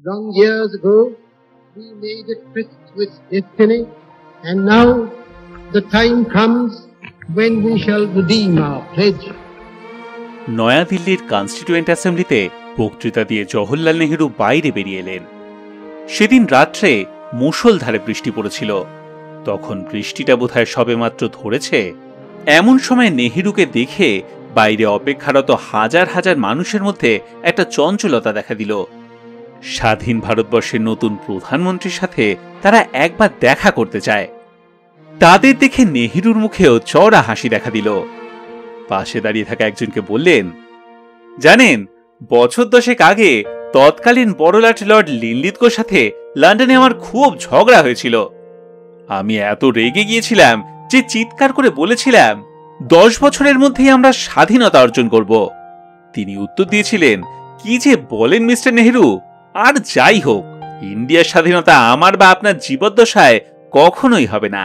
Long years ago, we made a tryst with destiny, and now the time comes when we shall redeem our pledge. নয়াদিল্লির constituent অ্যাসেম্বলিতে বক্তৃতা দিয়ে জওহরলাল নেহরু বাইরে বেরিয়ে এলেন। সেদিন রাত্রে মুষলধারে বৃষ্টি পড়েছিল। তখন বৃষ্টিটা বোধহয় সবেমাত্র ধরেছে। এমন সময় নেহরুকে দেখে বাইরে অপেক্ষারত হাজার হাজার মানুষের মধ্যে একটা চঞ্চলতা দেখা দিল। স্বাধীন ভারতবর্ষের নতুন প্রধানমন্ত্রীর সাথে তারা একবার দেখা করতে চায়। তাদের দেখে নেহরুর মুখেও চড়া হাসি দেখা দিল। পাশে দাঁড়িয়ে থাকা একজনকে বললেন, জানেন, বছর 10 আগে তৎকালীন বড়লাট লর্ড লিনলিথগোর সাথে লন্ডনে আমার খুব ঝগড়া হয়েছিল। আমি এত রেগে গিয়েছিলাম যে চিৎকার করে বলেছিলাম 10 বছরের মধ্যেই আমরা স্বাধীনতা অর্জন করব। তিনি উত্তর দিয়েছিলেন, কি যে বলেন মিস্টার নেহরু, আর যাই হোক, ইন্ডিয়ার স্বাধীনতা আমার বা আপনার জীবদ্দশায় কখনোই হবে না।